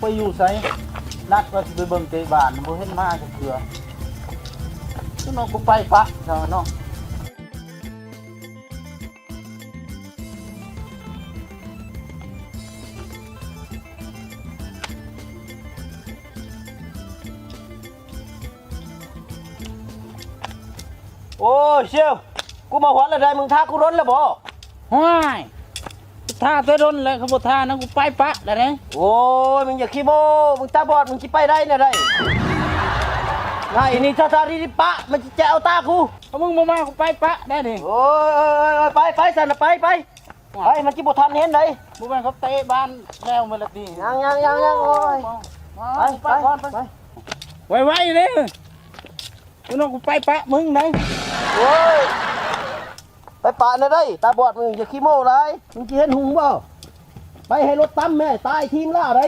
ไปอยู่ไสนัดว่าสิไปเบิ่งเตะบ้านบ่เห็นมาจักเทื่อน้องกูไปปะเนาะน้องโอ้เชี่ยวกูมาหวนแล้วได้มึงท่ากูร้นแล้วบ่ห้วยท่าตัวร้นแล้วเขาบ่ท่านะกูไปปะแล้วนะโอ้ยมึงอย่าขี้โม้มึงตาบอดมึงสิไปได้น่ะได้ไอ้นี่ท่าที่ปะมันจะเอาตากูเอามึงมากูไปปะได้ดิโอ้ยไปสั่นน่ะไปมันสิบ่ทันเห็นได้บ่แม่นเขาเตะบ้านแล้วมื้อละทียังโอ้ยไปก่อนไปไวๆเด้กูน้องกูไปปะมึงไหนโอ้ยไปปะนะได้ตาบอดมึงอย่าขี้โม้ไรมึงจะเห็นหุงบ่ไปให้รถตั้มแม่ตายทีมล่าไร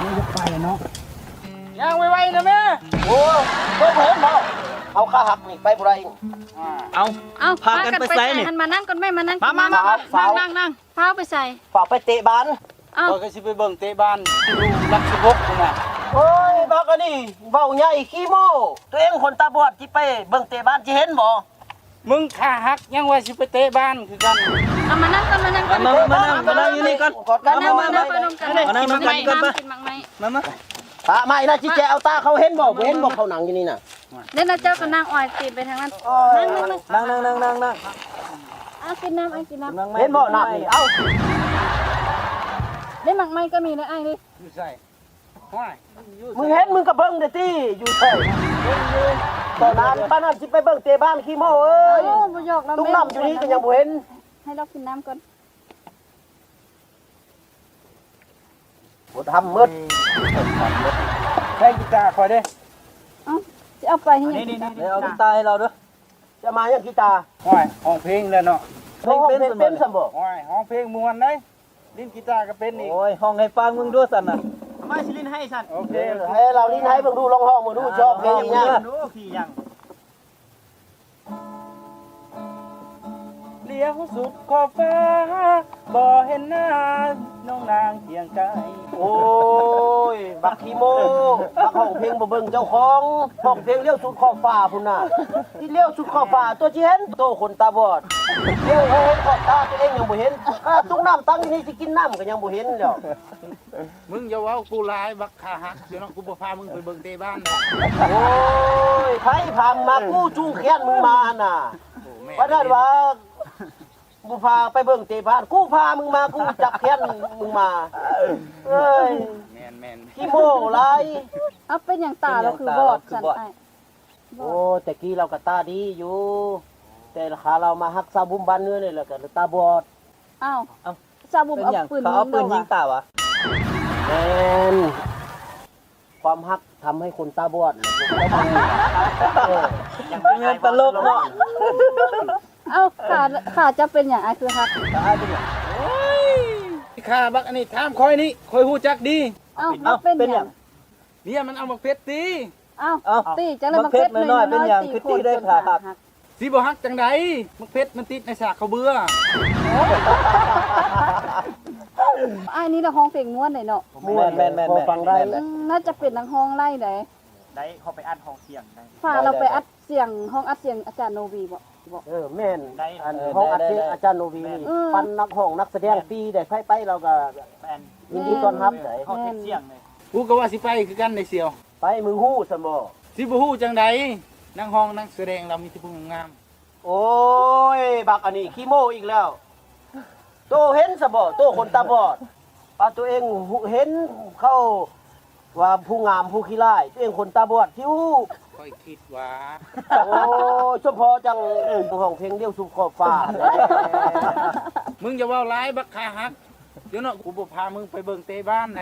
มึงจะไปเนาะย่างไวๆนะแม่โอ้ยเพิ่มบ่เอาขาหักนี่ไปบุไรเอาพากันไปใส่นี่มานั่งก่อนแม่มานั่งนั่งพาไปใส่ฝากไปเตะบ้านก็สิไปเบิ่งเตะบ้านดูรัก16พุ่นน่ะโอ้ยบักอันนี้เว้าใหญ่ขี้โม้ตัวเองคนตาบอดสิไปเบิ่งเตะบ้านสิเห็นบ่มึงขาหักยังว่าสิไปเตะบ้านคือกันเอามานั่งก่อนมานั่งอยู่นี่ก่อนมานั่งก่อนมาตาไม่นะจิแจเอาตาเขาเห็นบ่เห็นบ่เขาหนังอยู่นี่น่ะเล่นนะเจ้าก็นั่งอ่อยตีไปทางนั้นนั่งกินน้ำกินน้ำเห็นบ่น้ำนี่เอ้าได้หมักไม้ก็มีนะไอ้นี่อยู่ใส่มึงเห็นมึงก็เบิ่งเด้อติอยู่ใส่ตอนนั้นป้านั่นสิไปเบิ่งเตะบ้านขี้โม้เอ้ยตุ้งน้ำอยู่นี่ก็ยังบ่เห็นให้เรากินน้ำก่อนบ่ทำมืดแค่กีตาร์คอยเด้จะเอาไปให้นี่เอากีตาร์ให้เราด้วยจะมายังกีตาร์ห้องเพลงแล้วเนาะเพลงเป็นซั่นบ่ห้องเพลงม่วนเด้ลิ้นกีตาร์ก็เป็นอีกโอ้ยห้องให้ฟังมึงด้วยสั่นน่ะมาสิลิ้นให้สั่นโอเคให้เราลิ้นให้เบิ่งดูลองห้องมาดูชอบเพลงอย่างนี้ดูขี้ยังเลี้ยวสุดขอบฟ้าบ่เห็นหน้าน้องนางเคียงไกลโอ้ยบักขี้โมบักห้องเพลงบ่เบิ่งเจ้าของห้องเพลงเลี้ยวสุดขอบฟ้าพุ่นน่ะที่เลี้ยวสุดขอบฟ้าตัวสิเห็นโตคนตาบอดเลี้ยวเห็นขอบตาตัวเองยังบ่เห็นตุ้งน้ำตั้งอยู่นี่สิกินน้ำก็ยังบ่เห็นแล้วมึงอย่าเว้ากูหลายบักขาหักเดี๋ยวน้องกูบ่พามึงไปเบิ่งเตะบ้านโอ้ยไผพามากูจูงแขนมึงมาน่ะว่านั่นว่ากูพาไปเบิ่งเตะบ้านกูพามึงมากูจับแขนมึงมาเอ้ยแม่นขี้โม้ไรเอาเป็นอย่างตาเราคือบอดสันไอโอ้แต่กี้เราก็ตาดีอยู่แต่ขาเรามาฮักซาบุมบ้านเนื้อนี่แหละก็ตาบอดอ้าวซาบุมเอาปืนยิงตาวะแม่นความฮักทำให้คนตาบอดเงินตลกเนาะเอ้าขาจะเป็นอย่างไรคือฮักขาบักอันนี้ถามคอยนี่คอยฮู้จักดีเอ้าเป็นอย่างเนี่ยมันเอามาเพชรตีเอ้าตีจังเลยมาเพชรน้อยเป็นอย่างคือตีได้ขาหักสิบ่ฮักจังไดมักเพชรมันติดในสากเขาเบื่อไอ้นี่ละห้องเพลงม้วนเลยเนาะแม่นฟังได้น่าจะเป็นนังห้องไล่ไหนได้เขาไปอัดห้องเสียงได้ฝ่าเราไปอัดเสียงห้องอัดเสียงอาจารย์โนบีบ่แม่นห้องอัดเสียงอาจารย์โนบีปันนักห้องนักแสดงปีได้ไปเราก็ยินดีต้อนรับได้ห้องเสียงเลยกูก็ว่าสิไปคือกันในเสียวไปมึงฮู้ซั่นบ่สิบ่ฮู้จังไดนักห้องนักแสดงเรามีแต่ผู้งามโอ้ยบักอันนี้ขี้โม้อีกแล้วโตเห็นซะบ่โตคนตาบอดเอาตัวเองเห็นเข้าว่าผู้งามผู้ขี้ร้ายตัวเองคนตาบอดคิ้วค่อยคิดว่าโอ้ชมพอจังห้องเพลงเดียวสุขขอบฟ้ามึงอย่าเว้าร้ายบักขาหักเดี๋ยวเนาะกูบ่พามึงไปเบิ่งเตะบ้านไหน